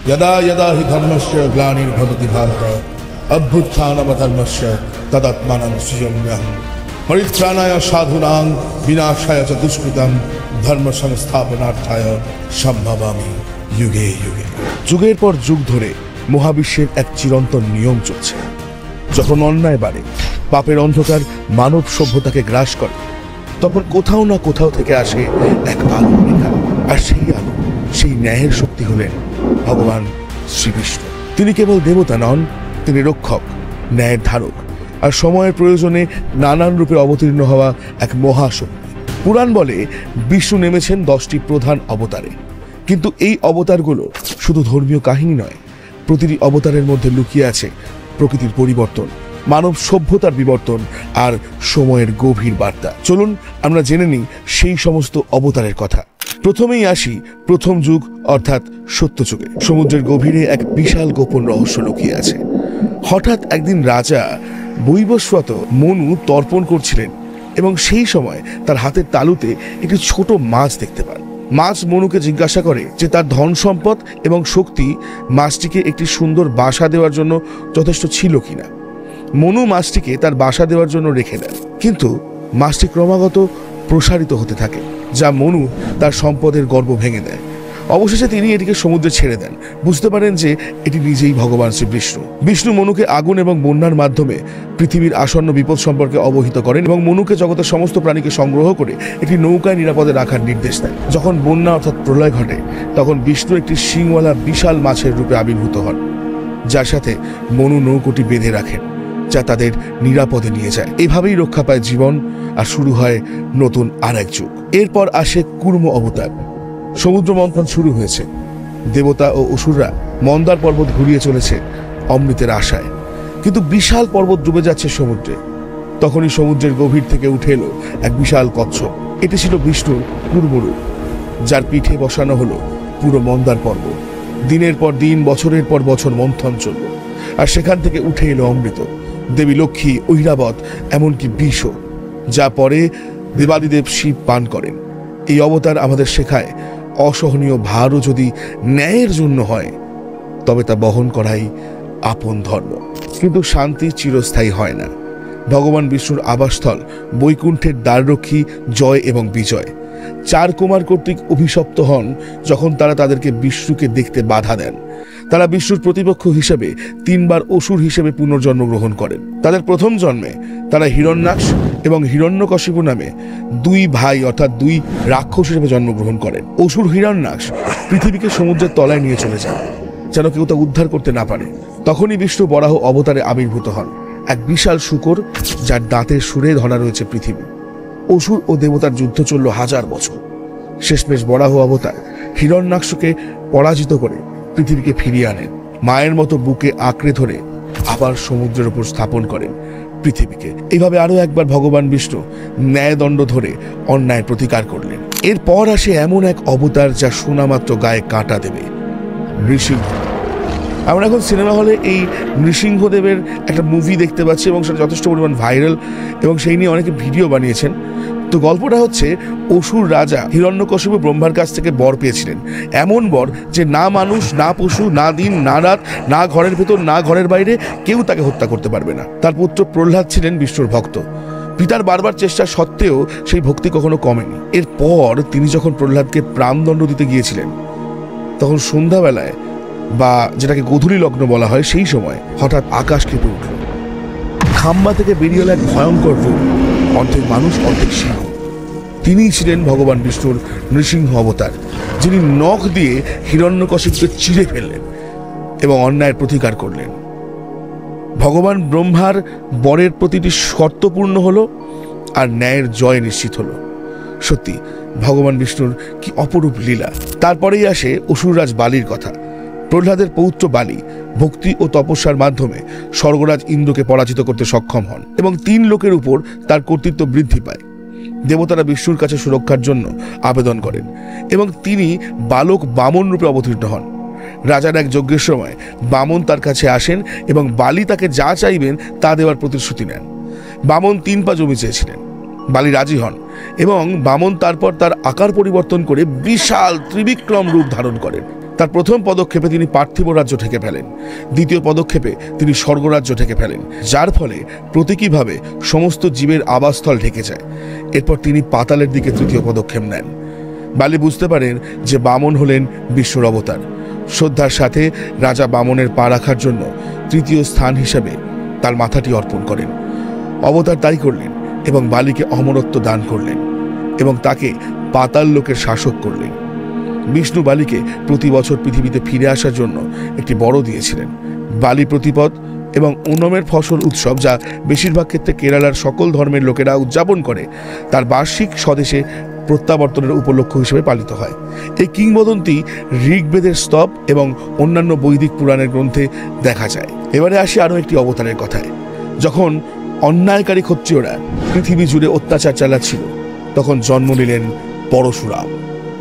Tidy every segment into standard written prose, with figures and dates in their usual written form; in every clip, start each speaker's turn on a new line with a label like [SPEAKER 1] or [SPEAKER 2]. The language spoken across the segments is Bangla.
[SPEAKER 1] यदा यदा हि धर्मस्य ग्लानिर्भवति भारत अभ्युत्थानमधर्मस्य तदात्मानं सृजाम्यहम् परित्राणाय साधूनां विनाशाय च दुष्कृतं धर्म संस्थापनार्थाय सम्भवामि युगे युगे। যুগের পর যুগ ধরে মহাবিশ্বের এক চিরন্তন নিয়ম চলছে। যখন অন্যায় বাড়ে, পাপের অন্ধকার মানব সভ্যতাকে গ্রাস করে, তখন কোথাও না কোথাও থেকে আসে এক আলোর রেখা। আর সেই আলো, সেই ন্যায়ের শক্তি হলেন ভগবান শ্রীবিষ্ণু। তিনি কেবল দেবতা নন, তিনি রক্ষক, ন্যায়ের ধারক, আর সময়ের প্রয়োজনে নানান রূপে অবতীর্ণ হওয়া এক মহাশক্তি। পুরাণ বলে বিষ্ণু নেমেছেন 10টি প্রধান অবতারে। কিন্তু এই অবতারগুলো শুধু ধর্মীয় কাহিনী নয়, প্রতিটি অবতারের মধ্যে লুকিয়ে আছে প্রকৃতির পরিবর্তন, মানব সভ্যতার বিবর্তন আর সময়ের গভীর বার্তা। চলুন আমরা জেনে নিই সেই সমস্ত অবতারের কথা। প্রথমেই আসি প্রথম যুগ অর্থাৎ সত্যযুগে। সমুদ্রের গভীরে এক বিশাল গোপন রহস্য লুকিয়ে আছে। হঠাৎ একদিন রাজা বৈবস্বত মনু তর্পণ করছিলেন এবং সেই সময় তার হাতের তালুতে একটি ছোট মাছ দেখতে পান। মাছ মনুকে জিজ্ঞাসা করে যে তার ধন সম্পদ এবং শক্তি মাছটিকে একটি সুন্দর বাসা দেওয়ার জন্য যথেষ্ট ছিল কিনা। মনু মাছটিকে তার বাসা দেওয়ার জন্য রেখে দেন, কিন্তু মাছটি ক্রমাগত প্রসারিত হতে থাকে, যা মনু তার সম্পদের গর্ব ভেঙে দেয়। অবশেষে তিনি এটিকে সমুদ্রে ছেড়ে দেন। বুঝতে পারেন যে এটি নিজেই ভগবান শ্রীবিষ্ণু। বিষ্ণু মনুকে আগুন এবং বন্যার মাধ্যমে পৃথিবীর আসন্ন বিপদ সম্পর্কে অবহিত করেন এবং মনুকে জগতের সমস্ত প্রাণীকে সংগ্রহ করে একটি নৌকায় নিরাপদে রাখার নির্দেশ দেন। যখন বন্যা অর্থাৎ প্রলয় ঘটে, তখন বিষ্ণু একটি শিংওয়ালা বিশাল মাছের রূপে আবির্ভূত হন, যার সাথে মনু নৌকোটি বেঁধে রাখেন, যা তাদের নিরাপদে নিয়ে যায়। এভাবেই রক্ষা পায় জীবন, আর শুরু হয় নতুন আর এক যুগ। এরপর আসে কুর্ম অবতার। সমুদ্র মন্থন শুরু হয়েছে। দেবতা ও অসুররা মন্দার পর্বত ঘুরিয়ে চলেছে অমৃতের আশায়, কিন্তু বিশাল পর্বত ডুবে যাচ্ছে সমুদ্রে। তখনই সমুদ্রের গভীর থেকে উঠে এলো এক বিশাল কচ্ছপ। এটি ছিল বিষ্ণুর কুর্মরূপ, যার পিঠে বসানো হলো পুরো মন্দার পর্বত। দিনের পর দিন, বছরের পর বছর মন্থন চলল, আর সেখান থেকে উঠে এলো অমৃত, দেবী লক্ষ্মী, ঐরাবত, এমনকি বিষও, যা পরে দেবাদিদেব শিব পান করেন। এই অবতার আমাদের শেখায় অসহনীয় ভারও যদি ন্যায়ের জন্য হয়, তবে তা বহন করাই আপন ধর্ম। কিন্তু শান্তি চিরস্থায়ী হয় না। ভগবান বিষ্ণুর আবাসস্থল বৈকুণ্ঠের দ্বাররক্ষী জয় এবং বিজয় 4 কুমার কর্তৃক অভিশপ্ত হন যখন তারা তাদেরকে বিষ্ণুকে দেখতে বাধা দেন। তারা বিষ্ণুর প্রতিপক্ষ হিসেবে 3 বার অসুর হিসেবে পুনর্জন্ম গ্রহণ করেন। তাদের প্রথম জন্মে তারা হিরণ্যাক্ষ এবং হিরণ্যকশিপু নামে 2 ভাই অর্থাৎ 2 রাক্ষস হিসেবে জন্মগ্রহণ করেন। অসুর হিরণ্যাক্ষ পৃথিবীকে সমুদ্রের তলায় নিয়ে চলে যান, যেন কেউ তা উদ্ধার করতে না পারে। তখনই বিষ্ণু বরাহ অবতারে আবির্ভূত হন, এক বিশাল শূকর, যার দাঁতের সুরে ধরা রয়েছে পৃথিবী। অসুর ও দেবতার যুদ্ধ চলল 1000 বছর। শেষমেশ বরাহ অবতার হিরণ্যাক্ষকে পরাজিত করে পৃথিবীকে ফিরিয়ে আনেন। মায়ের মতো বুকে আঁকড়ে ধরে আবার সমুদ্রের উপর স্থাপন করেন পৃথিবীকে। এইভাবে আরো একবার ভগবান বিষ্ণু ন্যায়দণ্ড ধরে অন্যায় প্রতিকার করলেন। এরপর আসে এমন এক অবতার যা শোনা মাত্র গায়ে কাঁটা দেবে, নৃসিংহ। আমরা এখন সিনেমা হলে এই নৃসিংহদেবের একটা মুভি দেখতে পাচ্ছি এবং সেটা যথেষ্ট পরিমাণ ভাইরাল, এবং সেই নিয়ে অনেকে ভিডিও বানিয়েছেন। তো গল্পটা হচ্ছে, অসুর রাজা হিরণ্যকশিপু ব্রহ্মার কাছ থেকে বর পেয়েছিলেন, এমন বর যে না মানুষ, না পশু, না দিন, না রাত, না ঘরের ভেতর, না ঘরের বাইরে কেউ তাকে হত্যা করতে পারবে না। তার পুত্র প্রহ্লাদ ছিলেন বিষ্ণুর ভক্ত। পিতার বারবার চেষ্টা সত্ত্বেও সেই ভক্তি কখনো কমেনি। এরপর তিনি যখন প্রহ্লাদকে প্রাণদণ্ড দিতে গিয়েছিলেন, তখন সন্ধ্যাবেলায় বা যেটাকে গোধূলি লগ্ন বলা হয়, সেই সময় হঠাৎ আকাশ কেঁপে উঠল। খাম্বা থেকে বেরিয়ে এল এক ভয়ঙ্কর রূপ, অর্ধেক মানুষ অর্ধেক সিংহ। তিনিই ছিলেন ভগবান বিষ্ণুর নৃসিংহ অবতার, যিনি নখ দিয়ে হিরণ্যকশিপুকে চিরে ফেললেন এবং অন্যায়ের প্রতিকার করলেন। ভগবান ব্রহ্মার বরের প্রতিটি শর্ত পূর্ণ হলো, আর ন্যায়ের জয় নিশ্চিত হলো। সত্যি ভগবান বিষ্ণুর কি অপরূপ লীলা। তারপরেই আসে অসুররাজ বালির কথা। প্রহ্লাদের পৌত্র বালি ভক্তি ও তপস্যার মাধ্যমে স্বর্গরাজ ইন্দ্রকে পরাজিত করতে সক্ষম হন এবং 3 লোকের উপর তার কর্তৃত্ব বৃদ্ধি পায়। দেবতারা বিষ্ণুর কাছে সুরক্ষার জন্য আবেদন করেন এবং তিনি বালক বামন রূপে অবতীর্ণ হন। রাজার এক যজ্ঞের সময় বামন তার কাছে আসেন এবং বালি তাকে যা চাইবেন তা দেওয়ার প্রতিশ্রুতি নেন। বামন 3 পা জমি চেয়েছিলেন। বালি রাজি হন এবং বামন তারপর তার আকার পরিবর্তন করে বিশাল ত্রিবিক্রম রূপ ধারণ করেন। তার প্রথম পদক্ষেপে তিনি পার্থিব রাজ্য ঢেকে ফেলেন, দ্বিতীয় পদক্ষেপে তিনি স্বর্গরাজ্য ঢেকে ফেলেন, যার ফলে প্রতীকীভাবে সমস্ত জীবের আবাসস্থল ঢেকে যায়। এরপর তিনি পাতালের দিকে তৃতীয় পদক্ষেপ নেন। বালি বুঝতে পারেন যে বামন হলেন বিষ্ণুর অবতার। শ্রদ্ধার সাথে রাজা বামনের পা রাখার জন্য তৃতীয় স্থান হিসাবে তার মাথাটি অর্পণ করেন। অবতার তাই করলেন এবং বালিকে অমরত্ব দান করলেন এবং তাকে পাতাল লোকের শাসক করলেন। বিষ্ণু বালিকে প্রতি বছর পৃথিবীতে ফিরে আসার জন্য একটি বর দিয়েছিলেন। বালি প্রতিপদ এবং ওনমের ফসল উৎসব, যা বেশিরভাগ ক্ষেত্রে কেরালার সকল ধর্মের লোকেরা উদযাপন করে, তার বার্ষিক স্বদেশে প্রত্যাবর্তনের উপলক্ষ হিসেবে পালিত হয়। এই কিংবদন্তি ঋগ্বেদের স্তব এবং অন্যান্য বৈদিক পুরাণের গ্রন্থে দেখা যায়। এবারে আসি আরও একটি অবতারের কথায়। যখন অন্যায়কারী ক্ষত্রিয়রা পৃথিবী জুড়ে অত্যাচার চালাচ্ছিল, তখন জন্ম নিলেন পরশুরাম।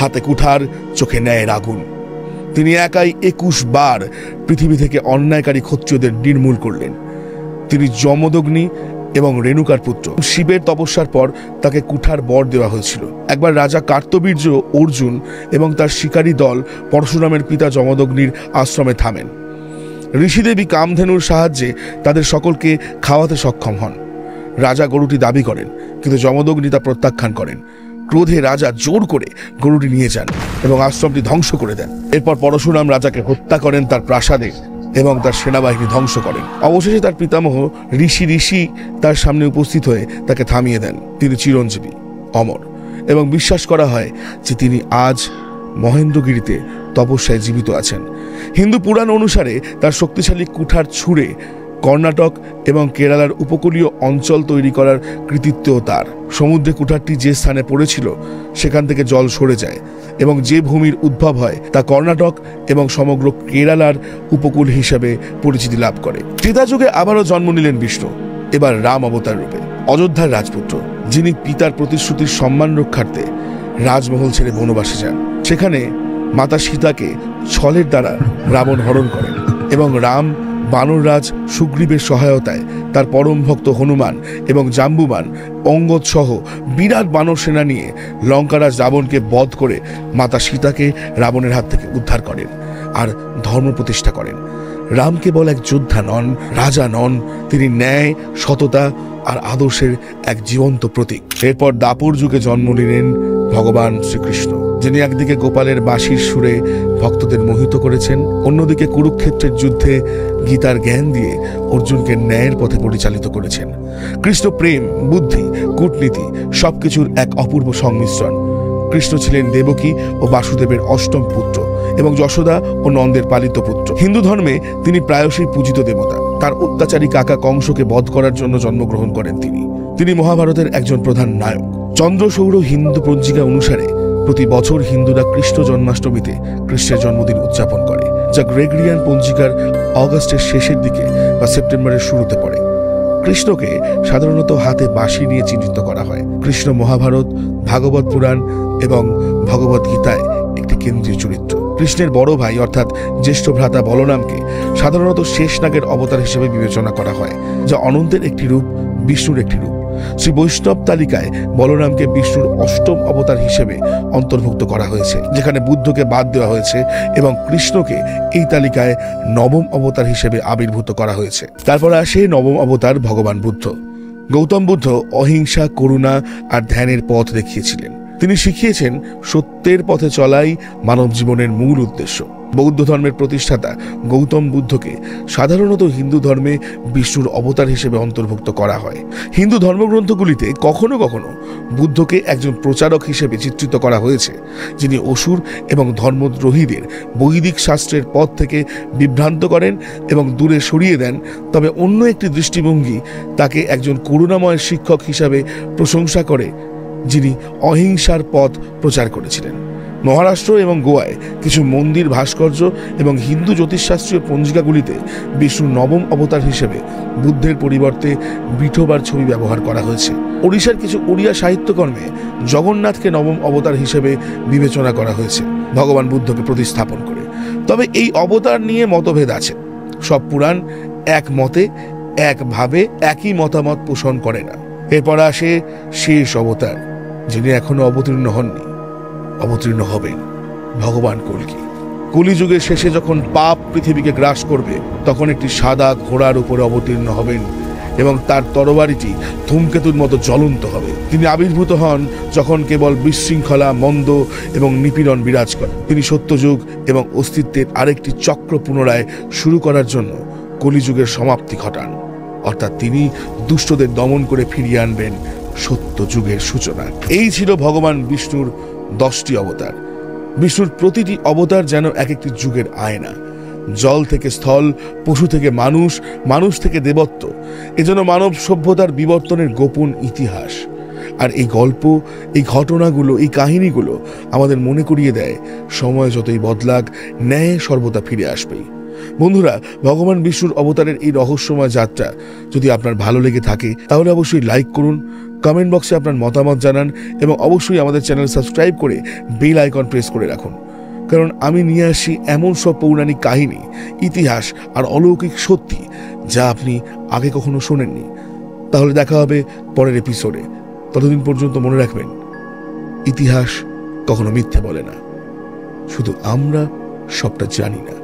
[SPEAKER 1] হাতে কুঠার, চোখে ন্যায়ের আগুন। তিনি একাই 21 বার পৃথিবী থেকে অন্যায়কারী ক্ষত্রিয়দের নির্মূল করলেন। তিনি যমদগ্নি এবং রেণুকার পুত্র। শিবের তপস্যার পর তাকে কুঠার বর দেওয়া হয়েছিল। একবার রাজা কার্তবীর্য অর্জুন এবং তার শিকারী দল পরশুরামের পিতা যমদগ্নির আশ্রমে থামেন। ঋষিদেবী কামধেনুর সাহায্যে তাদের সকলকে খাওয়াতে সক্ষম হন। রাজা গরুটি দাবি করেন, কিন্তু যমদগ্নি তা প্রত্যাখ্যান করেন। ক্রোধে রাজা জোর করে গরুটি নিয়ে যান এবং আশ্রমটি ধ্বংস করে দেন। এরপর পরশুরাম রাজাকে হত্যা করেন তার প্রাসাদে এবং তার সেনাবাহিনী ধ্বংস করেন। অবশেষে তার পিতামহ ঋষি তার সামনে উপস্থিত হয়ে তাকে থামিয়ে দেন। তিনি চিরঞ্জীবী, অমর, এবং বিশ্বাস করা হয় যে তিনি আজ মহেন্দ্রগিরিতে তপস্যায় জীবিত আছেন। হিন্দু পুরাণ অনুসারে তার শক্তিশালী কুঠার ছুঁড়ে কর্ণাটক এবং কেরালার উপকূলীয় অঞ্চল তৈরি করার কৃতিত্বও তার। সমুদ্রে কুঠারটি যে স্থানে পড়েছিল সেখান থেকে জল সরে যায় এবং যে ভূমির উদ্ভব হয় তা কর্ণাটক এবং সমগ্র কেরালার উপকূল হিসাবে পরিচিতি লাভ করে। ত্রেতা যুগে আবারও জন্ম নিলেন বিষ্ণু, এবার রাম অবতার রূপে। অযোধ্যার রাজপুত্র, যিনি পিতার প্রতিশ্রুতির সম্মান রক্ষার্থে রাজমহল ছেড়ে বনবাসে যান। সেখানে মাতা সীতাকে ছলের দ্বারা রাবণ হরণ করেন এবং রাম বানররাজ সুগ্রীবের সহায়তায় তার পরম ভক্ত হনুমান এবং জাম্বুবান অঙ্গদ সহ বিরাট বানর সেনা নিয়ে লঙ্কারাজ রাবণকে বধ করে মাতা সীতাকে রাবণের হাত থেকে উদ্ধার করেন আর ধর্ম প্রতিষ্ঠা করেন। রাম কেবল এক যোদ্ধা নন, রাজা নন, তিনি ন্যায়, সততা আর আদর্শের এক জীবন্ত প্রতীক। এরপর দাপর যুগে জন্ম নিলেন ভগবান শ্রীকৃষ্ণ, যিনি একদিকে গোপালের বাঁশির সুরে ভক্তদের মোহিত করেছেন, অন্যদিকে কুরুক্ষেত্রের যুদ্ধে গীতার জ্ঞান দিয়ে অর্জুনকে ন্যায়ের পথে পরিচালিত করেছেন। কৃষ্ণ প্রেম, বুদ্ধি, কূটনীতি সবকিছুর এক অপূর্ব সংমিশ্রণ। কৃষ্ণ ছিলেন দেবকী ও বাসুদেবের অষ্টম পুত্র এবং যশোদা ও নন্দের পালিত পুত্র। হিন্দু ধর্মে তিনি প্রায়শই পূজিত দেবতা। তার অত্যাচারী কাকা কংসকে বধ করার জন্য জন্মগ্রহণ করেন তিনি মহাভারতের একজন প্রধান নায়ক। চন্দ্রসৌর হিন্দু পঞ্জিকা অনুসারে প্রতি বছর হিন্দুরা কৃষ্ণ জন্মাষ্টমীতে কৃষ্ণের জন্মদিন উদযাপন করে, যা গ্রেগরিয়ান পঞ্জিকার অগাস্টের শেষের দিকে বা সেপ্টেম্বরের শুরুতে পড়ে। কৃষ্ণকে সাধারণত হাতে বাঁশি নিয়ে চিহ্নিত করা হয়। কৃষ্ণ মহাভারত, ভাগবত পুরাণ এবং ভগবত গীতায় একটি কেন্দ্রীয় চরিত্র। কৃষ্ণের বড় ভাই অর্থাৎ জ্যেষ্ঠ ভ্রাতা বলরামকে সাধারণত শেষনাগের অবতার হিসেবে বিবেচনা করা হয়, যা অনন্তের একটি রূপ, বিষ্ণুর একটি রূপ। শ্রী বৈষ্ণব তালিকায় বলরামকে বিষ্ণুর অষ্টম অবতার হিসেবে অন্তর্ভুক্ত করা হয়েছে, যেখানে বুদ্ধকে বাদ দেওয়া হয়েছে, এবং কৃষ্ণকে এই তালিকায় নবম অবতার হিসেবে আবির্ভূত করা হয়েছে। তারপর আসে নবম অবতার ভগবান বুদ্ধ। গৌতম বুদ্ধ অহিংসা, করুণা আর ধ্যানের পথ দেখিয়েছিলেন। তিনি শিখিয়েছেন সত্যের পথে চলাই মানব জীবনের মূল উদ্দেশ্য। বৌদ্ধ ধর্মের প্রতিষ্ঠাতা গৌতম বুদ্ধকে সাধারণত হিন্দু ধর্মে বিষ্ণুর অবতার হিসেবে অন্তর্ভুক্ত করা হয়। হিন্দু ধর্মগ্রন্থগুলিতে কখনো কখনো বুদ্ধকে একজন প্রচারক হিসেবে চিত্রিত করা হয়েছে, যিনি অসুর এবং ধর্মদ্রোহীদের বৈদিক শাস্ত্রের পথ থেকে বিভ্রান্ত করেন এবং দূরে সরিয়ে দেন। তবে অন্য একটি দৃষ্টিভঙ্গি তাকে একজন করুণাময় শিক্ষক হিসাবে প্রশংসা করে, যিনি অহিংসার পথ প্রচার করেছিলেন। মহারাষ্ট্র এবং গোয়ায় কিছু মন্দির ভাস্কর্য এবং হিন্দু জ্যোতিষশাস্ত্রীয় পঞ্জিকাগুলিতে বিষ্ণুর নবম অবতার হিসেবে বুদ্ধের পরিবর্তে বিঠোবার ছবি ব্যবহার করা হয়েছে। ওড়িশার কিছু ওড়িয়া সাহিত্যকর্মে জগন্নাথকে নবম অবতার হিসেবে বিবেচনা করা হয়েছে, ভগবান বুদ্ধকে প্রতিস্থাপন করে। তবে এই অবতার নিয়ে মতভেদ আছে। সব পুরাণ এক মতে, একভাবে একই মতামত পোষণ করে না। এরপর আসে শেষ অবতার, যিনি এখনো অবতীর্ণ হননি, অবতীর্ণ হবেন, ভগবান কল্কি। কলিযুগের শেষে যখন পাপ পৃথিবীকে গ্রাস করবে, তখন একটি সাদা ঘোড়ার উপরে অবতীর্ণ হবেন এবং তার তরবারিটি ধূমকেতুর মতো জ্বলন্ত হবে। তিনি আবির্ভূত হন যখন কেবল বিশৃঙ্খলা, মন্দ এবং নিপীড়ন বিরাজ করে। তিনি সত্যযুগ এবং অস্তিত্বের আরেকটি চক্র পুনরায় শুরু করার জন্য কলিযুগের সমাপ্তি ঘটান, অর্থাৎ তিনি দুষ্টদের দমন করে ফিরিয়ে আনবেন সত্য যুগের সূচনা। এই ছিল ভগবান বিষ্ণুর 10টি অবতার। বিষ্ণুর প্রতিটি অবতার যেন এক একটি যুগের আয়না। জল থেকে স্থল, পশু থেকে মানুষ, মানুষ থেকে দেবত্ব, এজন্য মানব সভ্যতার বিবর্তনের গোপন ইতিহাস। আর এই গল্প, এই ঘটনাগুলো, এই কাহিনীগুলো আমাদের মনে করিয়ে দেয়, সময় যতই বদলাক, ন্যায় সর্বদা ফিরে আসবেই। বন্ধুরা, ভগবান বিষ্ণুর অবতারের এই রহস্যময় যাত্রা যদি আপনার ভালো লেগে থাকে, তাহলে অবশ্যই লাইক করুন, কমেন্ট বক্সে আপনার মতামত জানান এবং অবশ্যই আমাদের চ্যানেল সাবস্ক্রাইব করে বেল আইকন প্রেস করে রাখুন। কারণ আমি নিয়ে আসি এমন সব পৌরাণিক কাহিনী, ইতিহাস আর অলৌকিক সত্যি যা আপনি আগে কখনো শোনেননি। তাহলে দেখা হবে পরের এপিসোডে। ততদিন পর্যন্ত মনে রাখবেন, ইতিহাস কখনো মিথ্যে বলে না, শুধু আমরা সবটা জানি না।